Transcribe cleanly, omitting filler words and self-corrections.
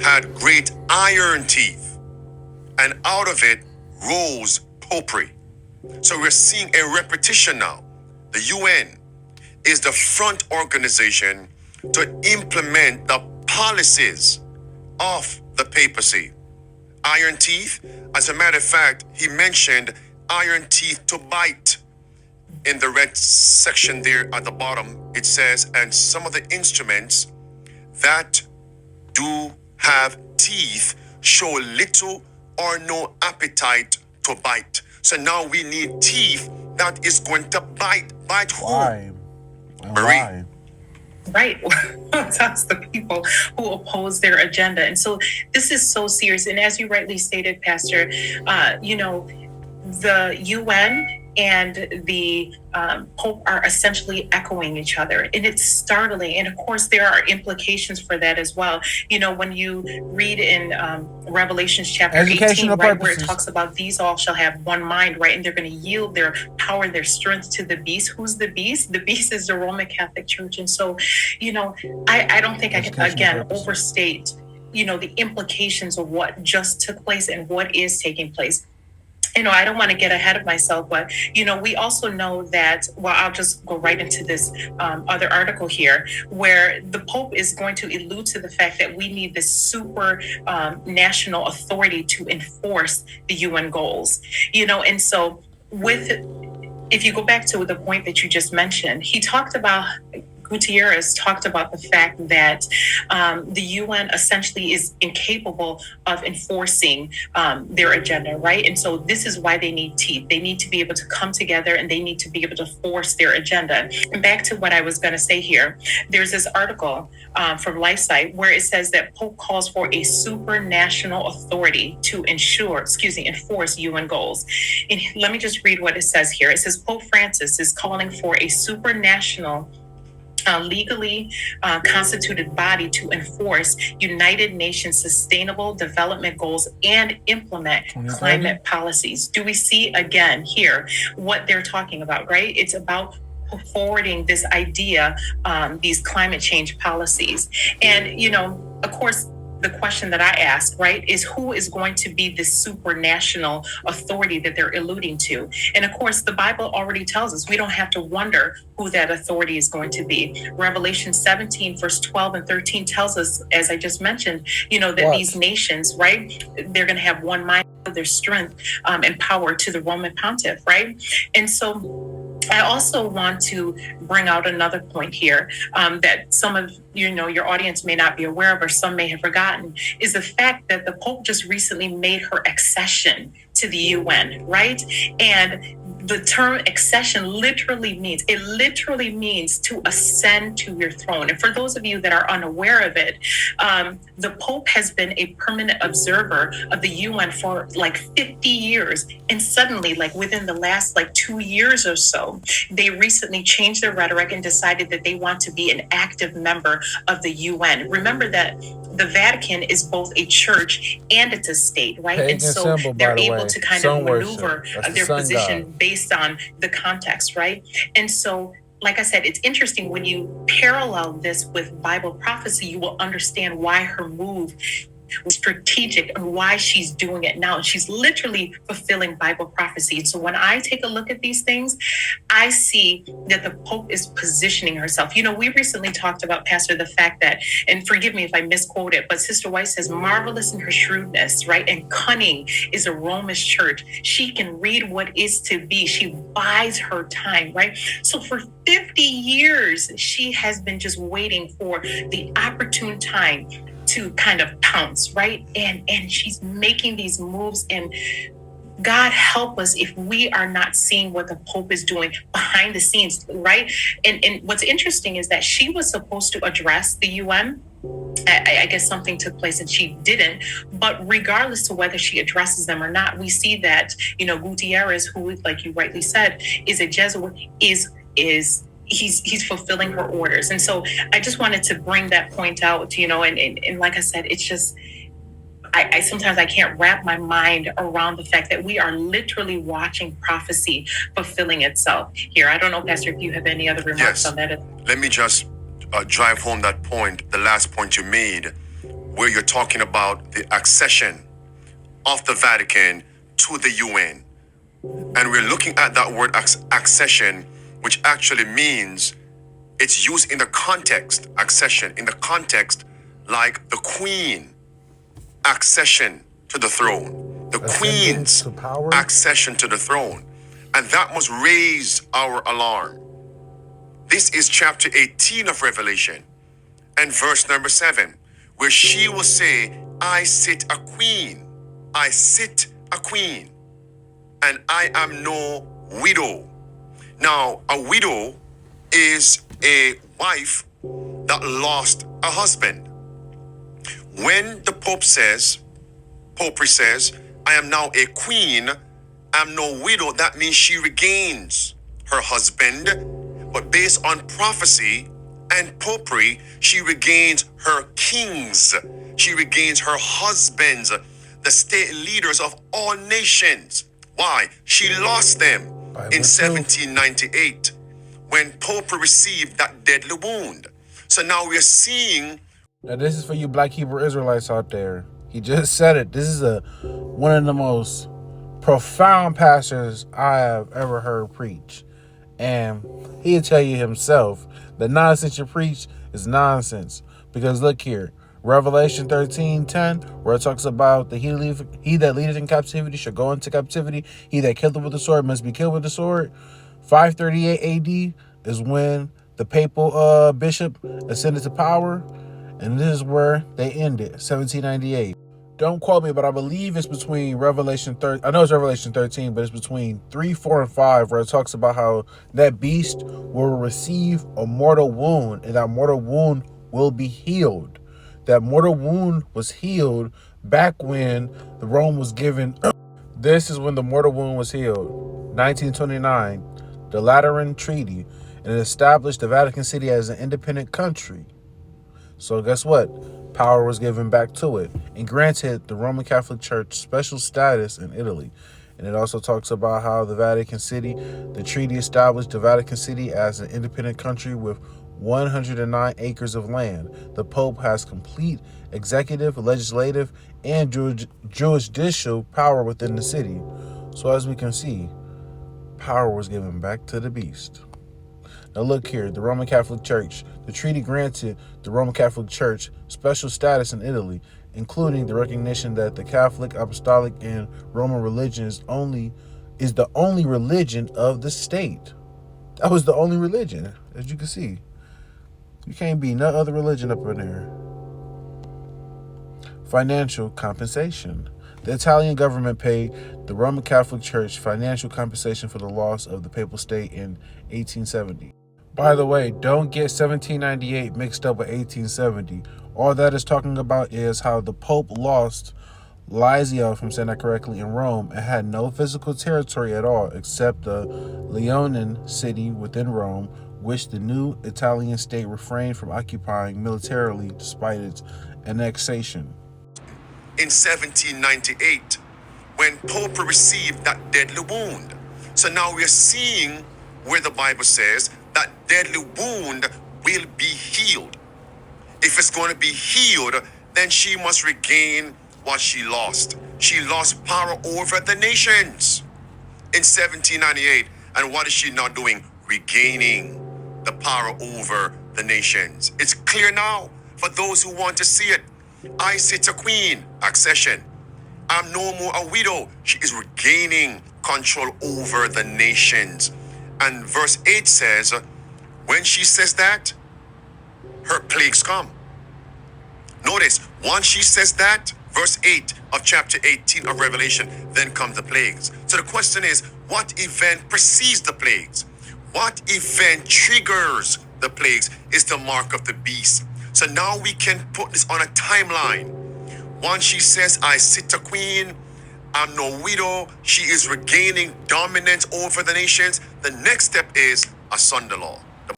had great iron teeth, and out of it rose popery. So we're seeing a repetition now. The UN is the front organization to implement the policies of the papacy. Iron teeth, as a matter of fact, he mentioned iron teeth to bite. In the red section there at the bottom, it says, and some of the instruments that do have teeth show little or no appetite to bite. So now we need teeth that is going to bite. Bite who? Why? Marie. Why? Right. That's the people who oppose their agenda. And so this is so serious. And as you rightly stated, Pastor, the UN and the Pope are essentially echoing each other. And it's startling. And of course, there are implications for that as well. You know, when you read in Revelations chapter 18, right, where it talks about these all shall have one mind, right? And they're going to yield their power and their strength to the beast. Who's the beast? The beast is the Roman Catholic Church. And so, I don't think I can, again, overstate, the implications of what just took place and what is taking place. I don't want to get ahead of myself, but, we also know that, I'll just go right into this other article here, where the Pope is going to allude to the fact that we need this super national authority to enforce the UN goals, and so if you go back to the point that you just mentioned, Gutierrez talked about the fact that the UN essentially is incapable of enforcing their agenda, right? And so this is why they need teeth. They need to be able to come together and they need to be able to force their agenda. And back to what I was going to say here, there's this article from LifeSite where it says that Pope calls for a supranational authority to enforce UN goals. And let me just read what it says here. It says Pope Francis is calling for a supranational legally constituted body to enforce United Nations Sustainable Development Goals and implement climate policies. Do we see again here what they're talking about, right? It's about forwarding this idea, these climate change policies. And, of course, the question that I ask, right, is who is going to be this supranational authority that they're alluding to? And of course, the Bible already tells us we don't have to wonder who that authority is going to be. Revelation 17, verse 12 and 13 tells us, as I just mentioned, that these nations, right, they're going to have one mind, their strength and power to the Roman pontiff, right? And so I also want to bring out another point here that some of your audience may not be aware of, or some may have forgotten, is the fact that the Pope just recently made her accession to the UN, right? And the term accession literally means to ascend to your throne. And for those of you that are unaware of it, the Pope has been a permanent observer of the UN for like 50 years. And suddenly, like within the last 2 years or so, they recently changed their rhetoric and decided that they want to be an active member of the UN. Remember that the Vatican is both a church and it's a state, right? And so they're able to kind of maneuver their position based on the context, right? And so, like I said, it's interesting when you parallel this with Bible prophecy, you will understand why her move was strategic and why she's doing it now. She's literally fulfilling Bible prophecy. So when I take a look at these things, I see that the Pope is positioning herself. We recently talked about, Pastor, the fact that, and forgive me if I misquote it, but Sister White says, marvelous in her shrewdness, right? And cunning is a Romish church. She can read what is to be. She buys her time, right? So for 50 years, she has been just waiting for the opportune time to kind of pounce, right? And she's making these moves, and God help us if we are not seeing what the Pope is doing behind the scenes, right? And what's interesting is that she was supposed to address the UN. I guess something took place and she didn't. But regardless to whether she addresses them or not, we see that, Gutierrez, who, like you rightly said, is a Jesuit, he's fulfilling her orders. And so I just wanted to bring that point out, and like I said, it's just, I sometimes I can't wrap my mind around the fact that we are literally watching prophecy fulfilling itself here. I don't know, Pastor, if you have any other remarks on that. Let me just drive home that point, the last point you made. where you're talking about the accession of the Vatican to the UN. And we're looking at that word accession, which actually means it's used in the context, accession, in the context like the queen accession to the throne, the queen's accession to the throne. And that must raise our alarm. This is chapter 18 of Revelation and verse number 7, where she will say, I sit a queen, I sit a queen, and I am no widow. Now, a widow is a wife that lost a husband. When the Pope says, Popery says, I am now a queen, I'm no widow, that means she regains her husband, but based on prophecy and Popery, she regains her kings, she regains her husbands, the state leaders of all nations. Why? She lost them in 1798 when Popery received that deadly wound. So now we're seeing. Now this is for you Black Hebrew Israelites out there. He just said it. This is one of the most profound pastors I have ever heard preach. And he'll tell you himself the nonsense you preach is nonsense. Because look here, Revelation 13:10, where it talks about he that leadeth in captivity shall go into captivity. He that killeth with the sword must be killed with the sword. 538 AD is when the papal bishop ascended to power. And this is where they ended, 1798. Don't quote me, but I believe it's between Revelation 13. I know it's Revelation 13, but it's between 3, 4, and 5, where it talks about how that beast will receive a mortal wound, and that mortal wound will be healed. That mortal wound was healed back when the Rome was given. This is when the mortal wound was healed. 1929, the Lateran Treaty, and it established the Vatican City as an independent country. So guess what? Power was given back to it and granted the Roman Catholic Church special status in Italy. And it also talks about how the Vatican City, the treaty established the Vatican City as an independent country with 109 acres of land. The Pope has complete executive, legislative, and judicial power within the city. So as we can see, power was given back to the beast. Now look here, the Roman Catholic Church. The treaty granted the Roman Catholic Church special status in Italy, including the recognition that the Catholic, Apostolic, and Roman religion is the only religion of the state. That was the only religion, as you can see. You can't be no other religion up in there. Financial compensation. The Italian government paid the Roman Catholic Church financial compensation for the loss of the Papal State in 1870. By the way, don't get 1798 mixed up with 1870. All that is talking about is how the Pope lost Lazio, if I'm saying that correctly, in Rome, and had no physical territory at all except the Leonin city within Rome, which the new Italian state refrained from occupying militarily despite its annexation. In 1798, when Pope received that deadly wound. So now we're seeing where the Bible says that deadly wound will be healed. If it's going to be healed, then she must regain what she lost. She lost power over the nations in 1798. And what is she now doing? Regaining the power over the nations. It's clear now for those who want to see it. I sit a queen, accession. I'm no more a widow. She is regaining control over the nations. And verse 8 says, when she says that, her plagues come. Notice, once she says that, verse 8 of chapter 18 of Revelation, then come the plagues. So the question is, what event precedes the plagues? What event triggers the plagues is the mark of the beast. So now we can put this on a timeline. Once she says, I sit a queen, I'm no widow, she is regaining dominance over the nations. The next step is a Sunday law.